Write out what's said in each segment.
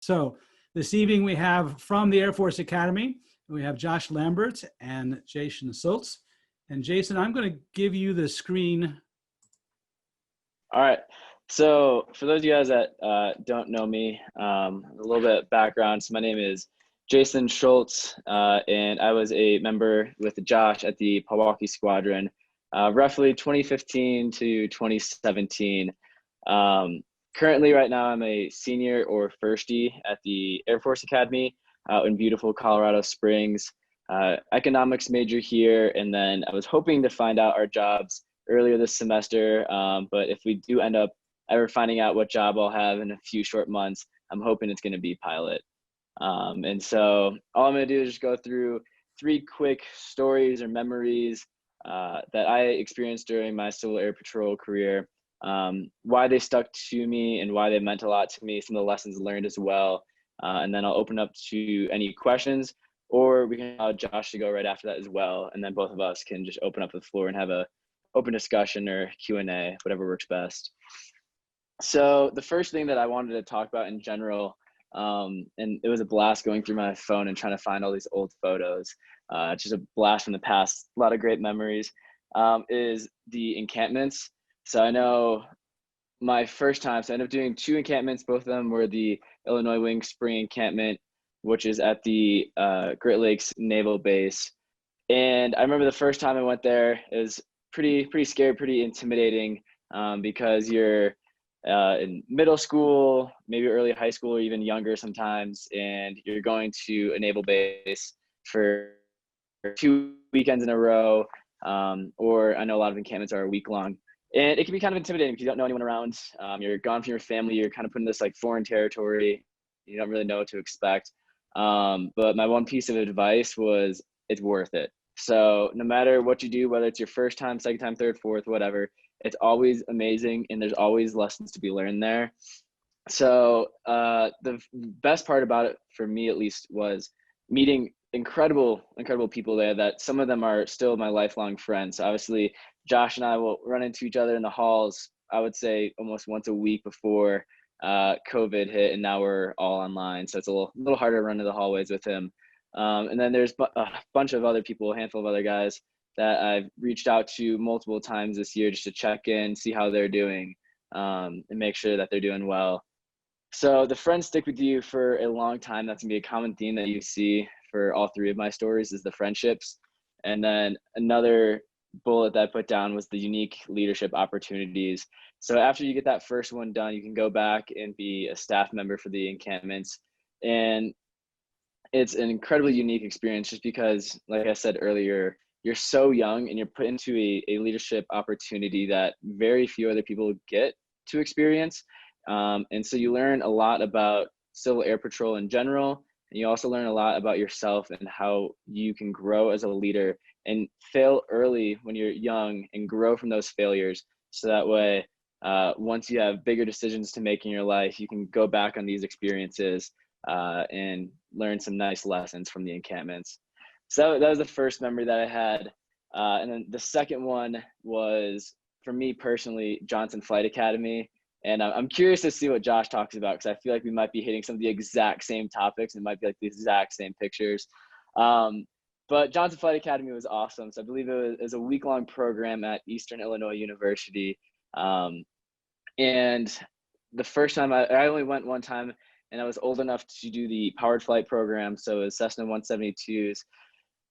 So this evening we have from the Air Force Academy, we have Josh Lambert and Jason Shultz. And Jason, I'm going to give you the screen. All right. So for those of you guys that don't know me, a little bit of background. So my name is Jason Shultz, and I was a member with Josh at the Compton Squadron, roughly 2015 to 2017. Currently, right now, I'm a senior or firstie at the Air Force Academy out in beautiful Colorado Springs. Economics major here, and then I was hoping to find out our jobs earlier this semester, but if we do end up ever finding out what job I'll have in a few short months, I'm hoping it's going to be pilot. And so all I'm going to do is just go through 3 quick stories or memories that I experienced during my Civil Air Patrol career, why they stuck to me and why they meant a lot to me, some of the lessons learned as well. And then I'll open up to any questions, or we can allow Josh to go right after that as well. And then both of us can just open up the floor and have a open discussion or Q&A, whatever works best. So the first thing that I wanted to talk about in general, and it was a blast going through my phone and trying to find all these old photos. Just a blast from the past, a lot of great memories, is the encampments. So I know my first time, so I ended up doing 2 encampments. Both of them were the Illinois Wing Spring Encampment, which is at the Great Lakes Naval Base. And I remember the first time I went there, it was pretty scary, pretty intimidating, because you're in middle school, maybe early high school, or even younger sometimes, and you're going to a naval base for 2 weekends in a row, or I know a lot of encampments are a week long, and it can be kind of intimidating because you don't know anyone around. You're gone from your family, you're kind of put in this like foreign territory, you don't really know what to expect. But my one piece of advice was, it's worth it. So no matter what you do, whether it's your first time, second time, third, fourth, whatever, it's always amazing, and there's always lessons to be learned there. So the best part about it, for me at least, was meeting incredible people there, that some of them are still my lifelong friends. So obviously Josh and I will run into each other in the halls, I would say almost once a week before COVID hit, and now we're all online. So it's a little harder to run into the hallways with him. And then there's a bunch of other people, a handful of other guys that I've reached out to multiple times this year just to check in, see how they're doing, and make sure that they're doing well. So the friends stick with you for a long time. That's gonna be a common theme that you see for all 3 of my stories, is the friendships. And then another bullet that I put down was the unique leadership opportunities. So after you get that first one done, you can go back and be a staff member for the encampments. And it's an incredibly unique experience, just because, like I said earlier, you're so young and you're put into a leadership opportunity that very few other people get to experience. And so you learn a lot about Civil Air Patrol in general, and you also learn a lot about yourself and how you can grow as a leader and fail early when you're young and grow from those failures. So that way, once you have bigger decisions to make in your life, you can go back on these experiences and learn some nice lessons from the encampments. So that was the first memory that I had. And then the second one was, for me personally, Johnson Flight Academy. And I'm curious to see what Josh talks about, because I feel like we might be hitting some of the exact same topics, and it might be like the exact same pictures. But Johnson Flight Academy was awesome. So I believe it was a week-long program at Eastern Illinois University. And the first time, I only went one time, and I was old enough to do the powered flight program. So it was Cessna 172s.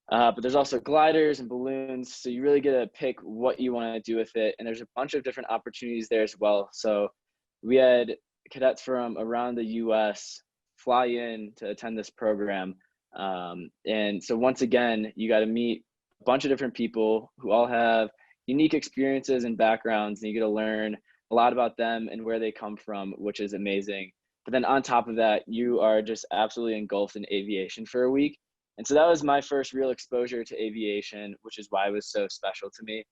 But there's also gliders and balloons. So you really get to pick what you want to do with it. And there's a bunch of different opportunities there as well. So we had cadets from around the US fly in to attend this program. And so once again, you got to meet a bunch of different people who all have unique experiences and backgrounds, and you get to learn a lot about them and where they come from, which is amazing. But then on top of that, you are just absolutely engulfed in aviation for a week. And so that was my first real exposure to aviation, which is why it was so special to me.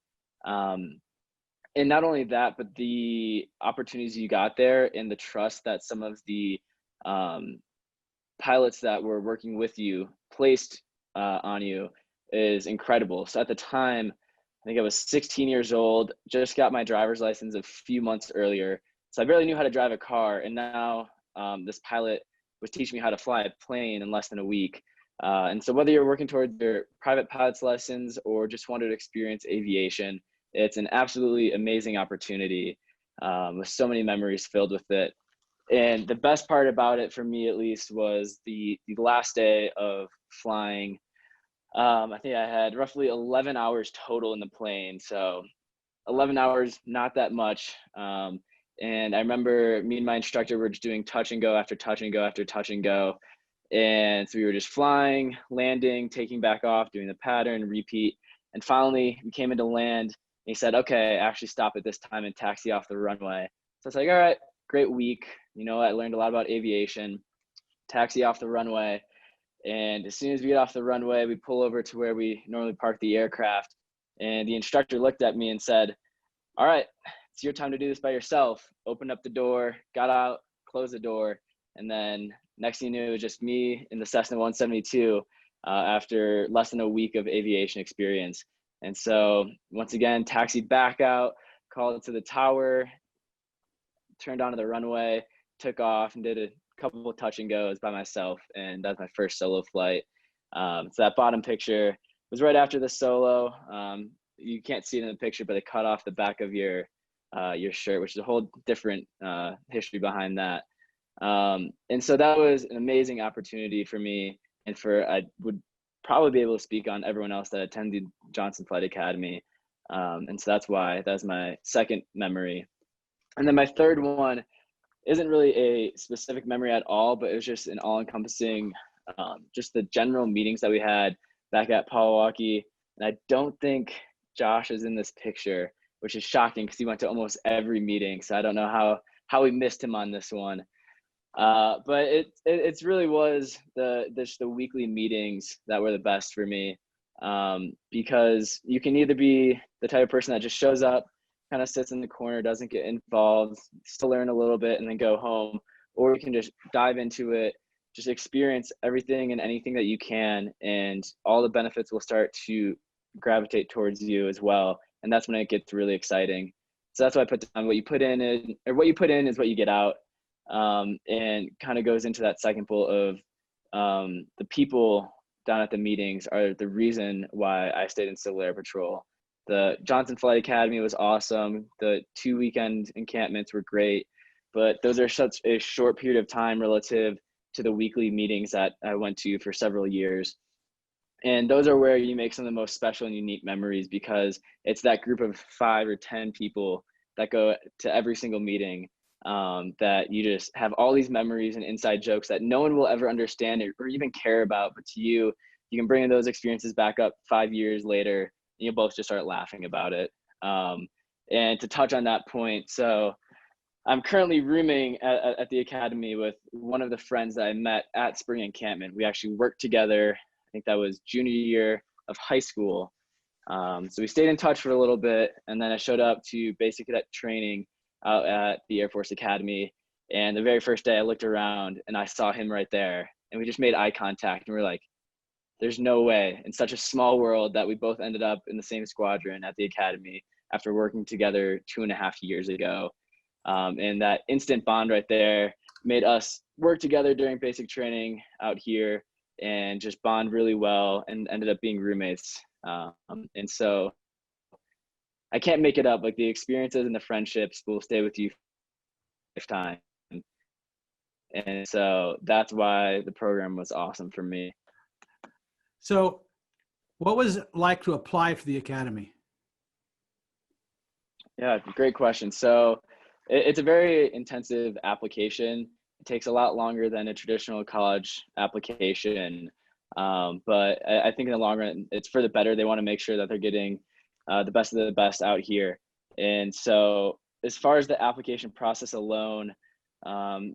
And not only that, but the opportunities you got there and the trust that some of the pilots that were working with you placed on you is incredible. So at the time, I think I was 16 years old, just got my driver's license a few months earlier. So I barely knew how to drive a car. And now this pilot was teaching me how to fly a plane in less than a week. And so whether you're working towards your private pilot's lessons or just wanted to experience aviation, it's an absolutely amazing opportunity, with so many memories filled with it. And the best part about it, for me at least, was the last day of flying. I think I had roughly 11 hours total in the plane. So 11 hours, not that much. And I remember me and my instructor were just doing touch and go after touch and go after touch and go. And so we were just flying, landing, taking back off, doing the pattern, repeat. And finally we came into land. And he said, okay, actually stop at this time and taxi off the runway. So it's like, all right, great week. You know, I learned a lot about aviation. Taxi off the runway. And as soon as we get off the runway, we pull over to where we normally park the aircraft. And the instructor looked at me and said, all right, it's your time to do this by yourself. Opened up the door, got out, closed the door. And then next thing you knew, it was just me in the Cessna 172 after less than a week of aviation experience. And so once again, taxied back out, called to the tower, turned onto the runway, took off, and did a couple of touch and goes by myself. And that's my first solo flight. So that bottom picture was right after the solo. You can't see it in the picture, but they cut off the back of your shirt, which is a whole different history behind that. And so that was an amazing opportunity for me, and I would probably be able to speak on everyone else that attended Johnson Flight Academy. And so that's why that's my second memory. And then my third one isn't really a specific memory at all, but it was just an all-encompassing, just the general meetings that we had back at Powawaki. And I don't think Josh is in this picture, which is shocking because he went to almost every meeting. So I don't know how we missed him on this one. But it really was the weekly meetings that were the best for me, because you can either be the type of person that just shows up, kind of sits in the corner, doesn't get involved, still learn a little bit and then go home, or you can just dive into it, just experience everything and anything that you can, and all the benefits will start to gravitate towards you as well. And that's when it gets really exciting. So that's why I put down what you put in is what you get out. And kind of goes into that second bullet of the people down at the meetings are the reason why I stayed in Civil Air Patrol. The Johnson Flight Academy was awesome. The 2 weekend encampments were great, but those are such a short period of time relative to the weekly meetings that I went to for several years. And those are where you make some of the most special and unique memories, because it's that group of 5 or 10 people that go to every single meeting, that you just have all these memories and inside jokes that no one will ever understand or even care about. But to you, you can bring those experiences back up 5 years later, and you'll both just start laughing about it. And to touch on that point, so I'm currently rooming at the academy with one of the friends that I met at spring encampment. We actually worked together. I think that was junior year of high school. So we stayed in touch for a little bit, and then I showed up to basic cadet training out at the Air Force Academy. And the very first day I looked around and I saw him right there, and we just made eye contact, and we we're like, there's no way in such a small world that we both ended up in the same squadron at the academy after working together 2.5 years ago. And that instant bond right there made us work together during basic training out here and just bond really well, and ended up being roommates. And so I can't make it up. Like, the experiences and the friendships will stay with you for lifetime. And so that's why the program was awesome for me. So what was it like to apply for the academy? Yeah, great question. So it's a very intensive application. It takes a lot longer than a traditional college application. But I think in the long run, it's for the better. They want to make sure that they're getting the best of the best out here. And so as far as the application process alone,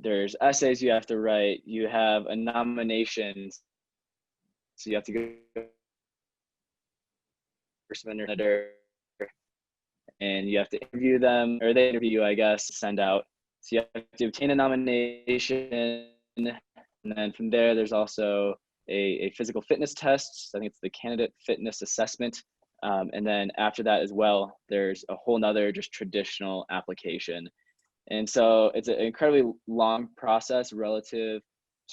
there's essays you have to write. You have a nomination. So you have to go first editor, and you have to interview them, or they interview you, I guess, send out. So you have to obtain a nomination, and then from there, there's also a physical fitness test. So I think it's the candidate fitness assessment. And then after that as well, there's a whole nother just traditional application. And so it's an incredibly long process relative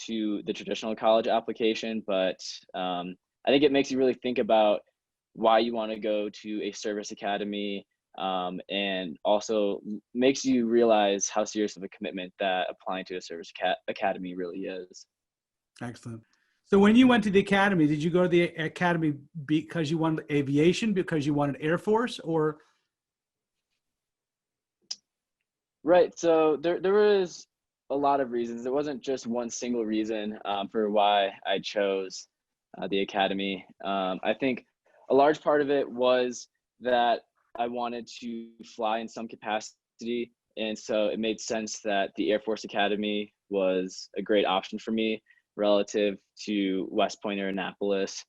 to the traditional college application, but I think it makes you really think about why you want to go to a service academy, and also makes you realize how serious of a commitment that applying to a service academy really is. Excellent. So when you went to the academy, did you go to the academy because you wanted aviation, because you wanted Air Force, or? Right. So there was a lot of reasons. There wasn't just one single reason for why I chose the academy. I think a large part of it was that I wanted to fly in some capacity. And so it made sense that the Air Force Academy was a great option for me relative to West Point or Annapolis.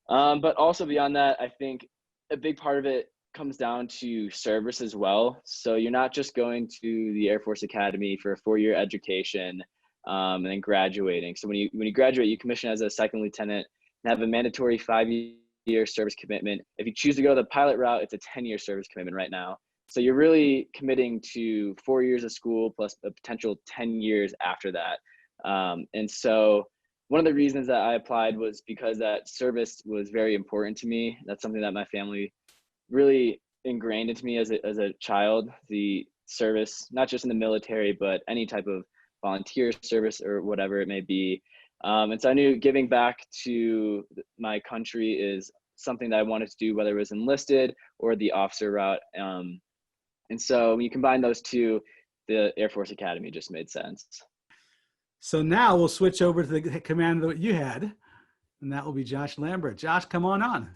But also beyond that, I think a big part of it comes down to service as well. So you're not just going to the Air Force Academy for a 4-year education and then graduating. So when you graduate, you commission as a second lieutenant and have a mandatory 5-year service commitment. If you choose to go the pilot route, it's a 10-year service commitment right now. So you're really committing to 4 years of school plus a potential 10 years after that. And so one of the reasons that I applied was because that service was very important to me. That's something that my family really ingrained into me as a child, the service, not just in the military, but any type of volunteer service or whatever it may be. And so I knew giving back to my country is something that I wanted to do, whether it was enlisted or the officer route. And so when you combine those two, the Air Force Academy just made sense. So now we'll switch over to the commander that you had, and that will be Josh Lambert. Josh, come on.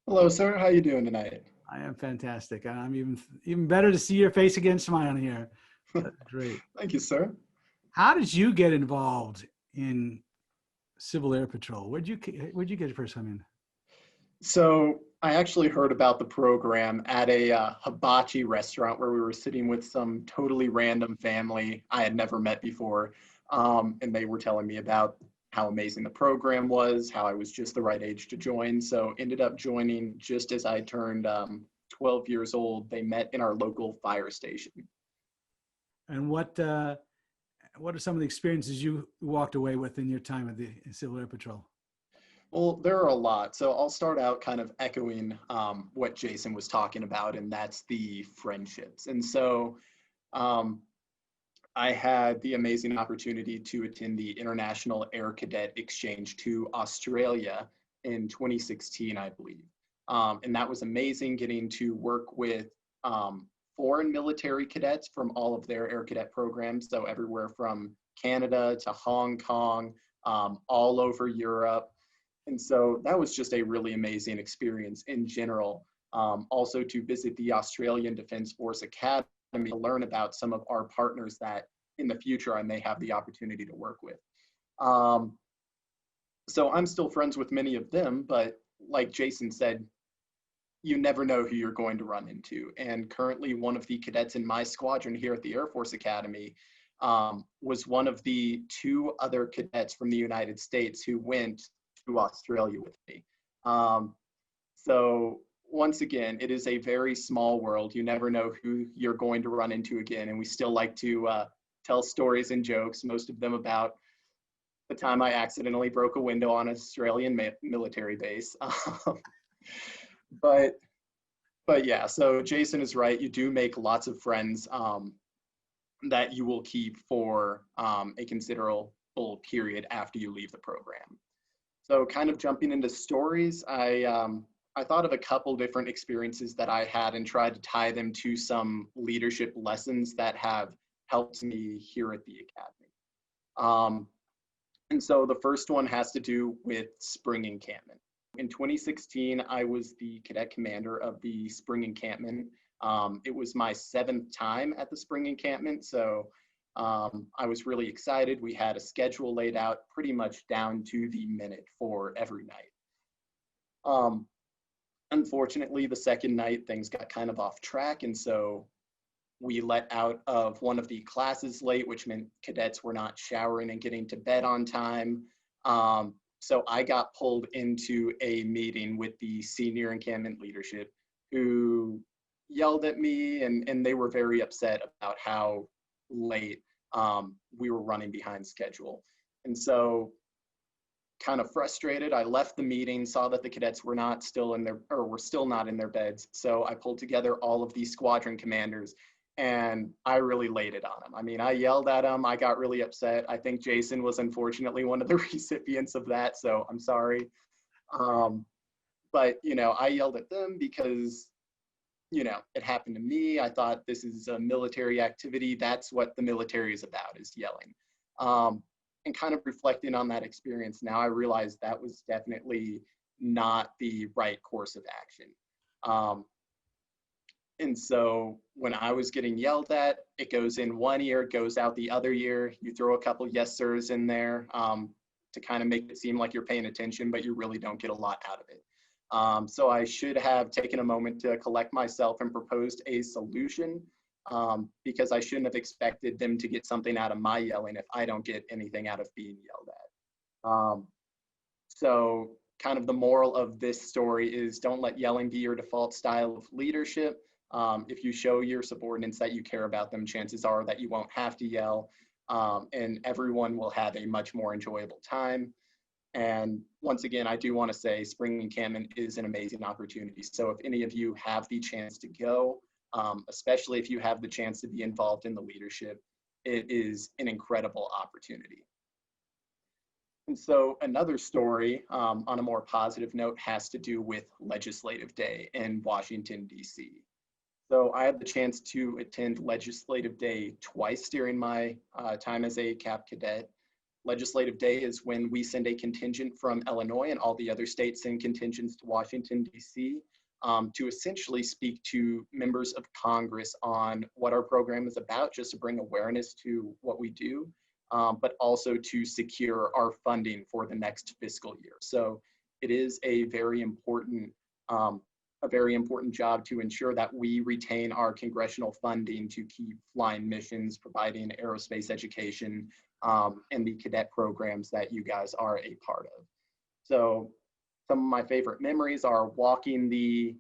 Hello, sir. How you doing tonight? I am fantastic. And I'm even better to see your face again smiling here. That's great. Thank you, sir. How did you get involved in Civil Air Patrol? Where'd you get your first time in? So I actually heard about the program at a hibachi restaurant where we were sitting with some totally random family I had never met before. And they were telling me about how amazing the program was, how I was just the right age to join. So ended up joining just as I turned 12 years old. They met in our local fire station. And what are some of the experiences you walked away with in your time at the Civil Air Patrol? Well, there are a lot. So I'll start out kind of echoing what Jason was talking about, and that's the friendships. And so I had the amazing opportunity to attend the International Air Cadet Exchange to Australia in 2016, I believe. And that was amazing, getting to work with foreign military cadets from all of their air cadet programs. So everywhere from Canada to Hong Kong, all over Europe. And so that was just a really amazing experience in general. Also to visit the Australian Defence Force Academy to learn about some of our partners that in the future I may have the opportunity to work with. So I'm still friends with many of them, but like Jason said, you never know who you're going to run into. And currently one of the cadets in my squadron here at the Air Force Academy was one of the 2 other cadets from the United States who went to Australia with me. So once again, it is a very small world. You never know who you're going to run into again. And we still like to tell stories and jokes, most of them about the time I accidentally broke a window on an Australian military base. But yeah, so Jason is right. You do make lots of friends that you will keep for a considerable period after you leave the program. So kind of jumping into stories, I thought of a couple different experiences that I had and tried to tie them to some leadership lessons that have helped me here at the Academy. And so the first one has to do with spring encampment. In 2016, I was the cadet commander of the spring encampment. It was my 7th time at the spring encampment, so I was really excited. We had a schedule laid out pretty much down to the minute for every night. Unfortunately, the second night, things got kind of off track, and so we let out of one of the classes late, which meant cadets were not showering and getting to bed on time. So I got pulled into a meeting with the senior encampment leadership, who yelled at me, and they were very upset about how late we were running behind schedule. And so, kind of frustrated, I left the meeting, saw that the cadets were still not in their beds. So I pulled together all of these squadron commanders and I really laid it on them. I mean, I yelled at them. I got really upset. I think Jason was unfortunately one of the recipients of that. So I'm sorry. But, I yelled at them because, it happened to me. I thought this is a military activity. That's what the military is about, is yelling. And kind of reflecting on that experience now, I realized that was definitely not the right course of action. And so when I was getting yelled at, it goes in one ear, goes out the other ear. You throw a couple yes sirs in there to kind of make it seem like you're paying attention, but you really don't get a lot out of it. So I should have taken a moment to collect myself and proposed a solution, because I shouldn't have expected them to get something out of my yelling if I don't get anything out of being yelled at. So kind of the moral of this story is, don't let yelling be your default style of leadership. If you show your subordinates that you care about them, chances are that you won't have to yell, and everyone will have a much more enjoyable time. And once again, I do want to say spring encampment is an amazing opportunity. So if any of you have the chance to go, especially if you have the chance to be involved in the leadership, it is an incredible opportunity. And so another story on a more positive note has to do with Legislative Day in Washington, D.C. So I had the chance to attend Legislative Day twice during my time as a Cap Cadet. Legislative Day is when we send a contingent from Illinois, and all the other states send contingents to Washington, D.C. To essentially speak to members of Congress on what our program is about, just to bring awareness to what we do, but also to secure our funding for the next fiscal year. So it is a very important job to ensure that we retain our congressional funding to keep flying missions, providing aerospace education, and the cadet programs that you guys are a part of. So some of my favorite memories are walking the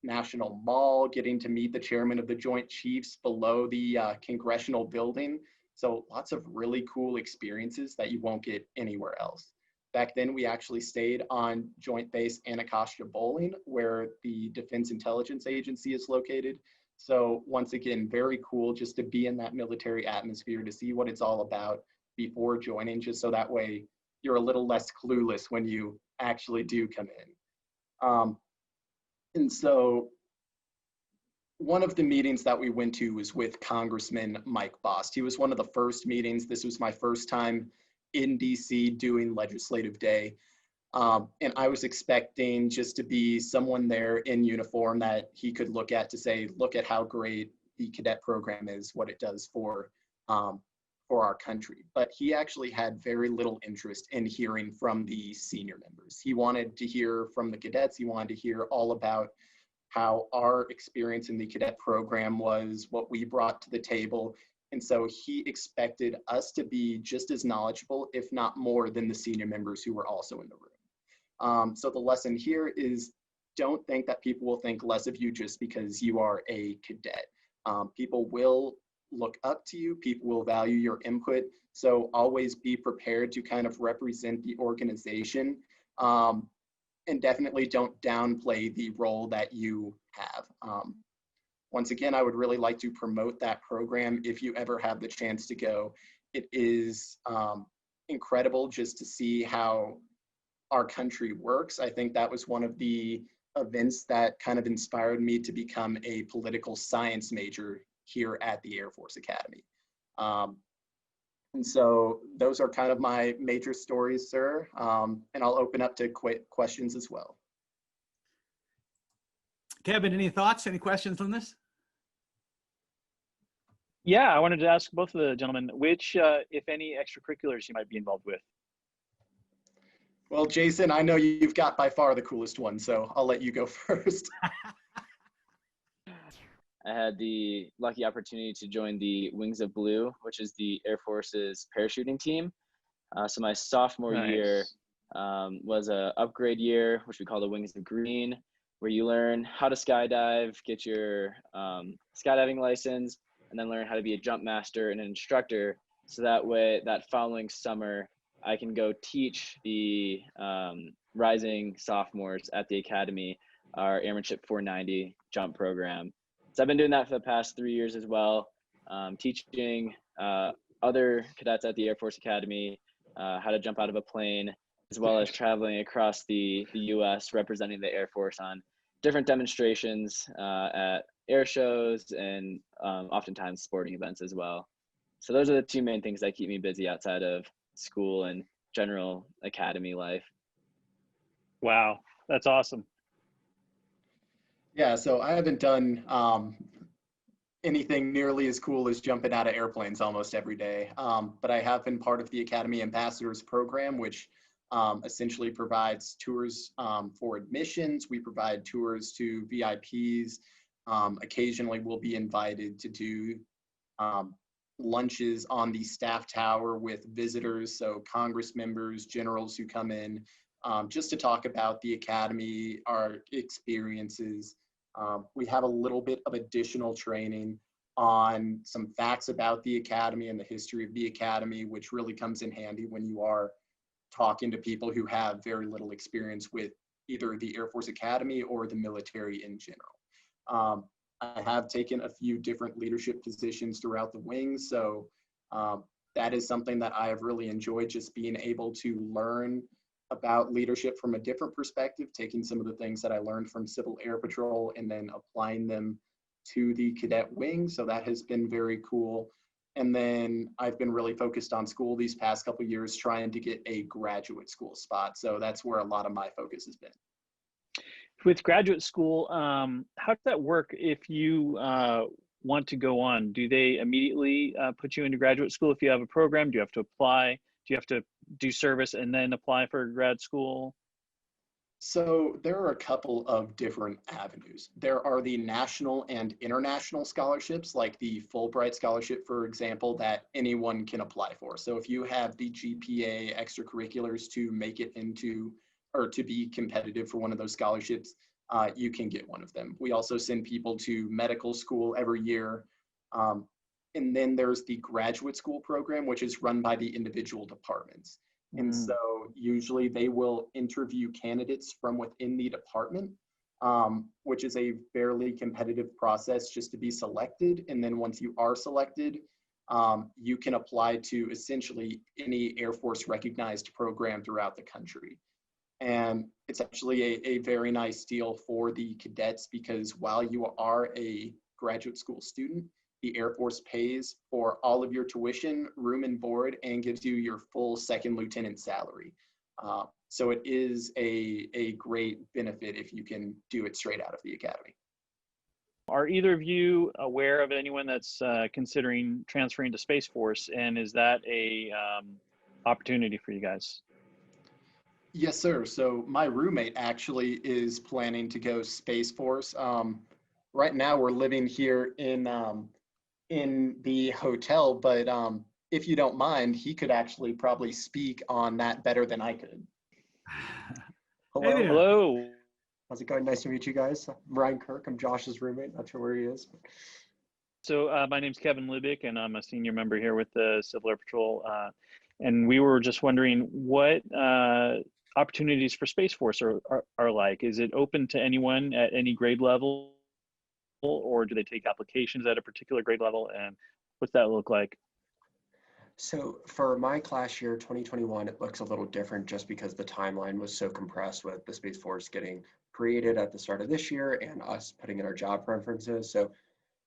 National Mall, getting to meet the chairman of the Joint Chiefs below the congressional building. So lots of really cool experiences that you won't get anywhere else. Back then, we actually stayed on Joint Base Anacostia Bowling, where the Defense Intelligence Agency is located. So once again, very cool just to be in that military atmosphere, to see what it's all about before joining, just so that way you're a little less clueless when you actually do come in. And so one of the meetings that we went to was with Congressman Mike Bost. He was one of the first meetings. This was my first time in DC doing Legislative Day. And I was expecting just to be someone there in uniform that he could look at to say, look at how great the cadet program is, what it does for our country. But he actually had very little interest in hearing from the senior members. He wanted to hear from the cadets. He wanted to hear all about how our experience in the cadet program was, what we brought to the table. And so he expected us to be just as knowledgeable, if not more, than the senior members who were also in the room. So the lesson here is, don't think that people will think less of you just because you are a cadet. People will look up to you, people will value your input. So always be prepared to kind of represent the organization, and definitely don't downplay the role that you have. Once again, I would really like to promote that program if you ever have the chance to go. It is incredible just to see how our country works. I think that was one of the events that kind of inspired me to become a political science major here at the Air Force Academy. And so those are kind of my major stories, sir. And I'll open up to questions as well. Kevin, any thoughts, any questions on this? Yeah, I wanted to ask both of the gentlemen, which, if any, extracurriculars you might be involved with. Well, Jason, I know you've got by far the coolest one, so I'll let you go first. I had the lucky opportunity to join the Wings of Blue, which is the Air Force's parachuting team. So my sophomore year was a upgrade year, which we call the Wings of Green, where you learn how to skydive, get your skydiving license, and then learn how to be a jump master and an instructor. So that way, that following summer, I can go teach the rising sophomores at the academy our Airmanship 490 jump program. So I've been doing that for the past 3 years as well, teaching other cadets at the Air Force Academy how to jump out of a plane, as well as traveling across the US representing the Air Force on different demonstrations at air shows and oftentimes sporting events as well. So those are the two main things that keep me busy outside of school and general academy life. Wow, that's awesome. Yeah, so I haven't done anything nearly as cool as jumping out of airplanes almost every day, but I have been part of the Academy Ambassadors program, which essentially provides tours for admissions. We provide tours to VIPs. Occasionally, we'll be invited to do lunches on the staff tower with visitors, so Congress members, generals who come in, just to talk about the academy, our experiences. We have a little bit of additional training on some facts about the academy and the history of the academy, which really comes in handy when you are talking to people who have very little experience with either the Air Force Academy or the military in general. I have taken a few different leadership positions throughout the wings, so that is something that I have really enjoyed, just being able to learn about leadership from a different perspective, taking some of the things that I learned from Civil Air Patrol and then applying them to the cadet wing. So that has been very cool. And then I've been really focused on school these past couple of years, trying to get a graduate school spot. So that's where a lot of my focus has been. With graduate school, how does that work if you want to go on? Do they immediately put you into graduate school if you have a program? Do you have to apply? Do you have to do service and then apply for grad school? So there are a couple of different avenues. There are the national and international scholarships, like the Fulbright Scholarship, for example, that anyone can apply for. So if you have the GPA extracurriculars to make it into, or to be competitive for one of those scholarships, you can get one of them. We also send people to medical school every year. And then there's the graduate school program, which is run by the individual departments. And so usually they will interview candidates from within the department, which is a fairly competitive process just to be selected. And then once you are selected, you can apply to essentially any Air Force recognized program throughout the country. And it's actually a very nice deal for the cadets, because while you are a graduate school student, the Air Force pays for all of your tuition, room and board, and gives you your full second lieutenant salary. So it is a great benefit if you can do it straight out of the academy. Are either of you aware of anyone that's considering transferring to Space Force, and is that a opportunity for you guys? Yes, sir. So my roommate actually is planning to go Space Force. Right now we're living here in the hotel, but if you don't mind, he could actually probably speak on that better than I could. Hello. Hey there. Hello. How's it going? Nice to meet you guys. I'm Ryan Kirk. I'm Josh's roommate. Not sure where he is. So my name's Kevin Lubick, and I'm a senior member here with the Civil Air Patrol. And we were just wondering what opportunities for Space Force are like. Is it open to anyone at any grade level, or do they take applications at a particular grade level? And what's that look like? So for my class year, 2021, it looks a little different just because the timeline was so compressed with the Space Force getting created at the start of this year and us putting in our job preferences. So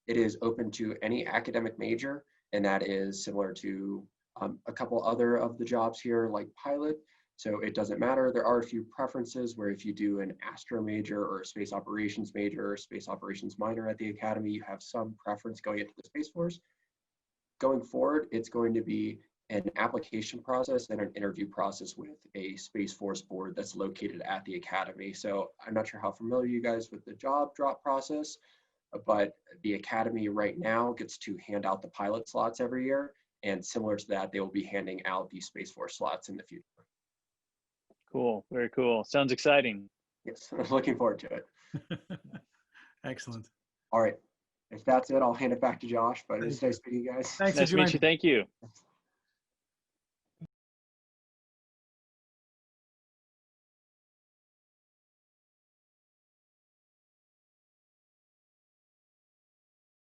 it is open to any academic major, and that is similar to a couple other of the jobs here, like pilot. So it doesn't matter. There are a few preferences where if you do an astro major or a space operations major or space operations minor at the academy, you have some preference going into the Space Force. Going forward, it's going to be an application process and an interview process with a Space Force board that's located at the academy. So I'm not sure how familiar you guys with the job drop process, but the academy right now gets to hand out the pilot slots every year. And similar to that, they will be handing out the Space Force slots in the future. Cool. Very cool. Sounds exciting. Yes, I'm looking forward to it. Excellent. All right. if that's it, I'll hand it back to Josh, but it's nice meeting you guys. Thanks Nice for to meet joining. you. Thank you.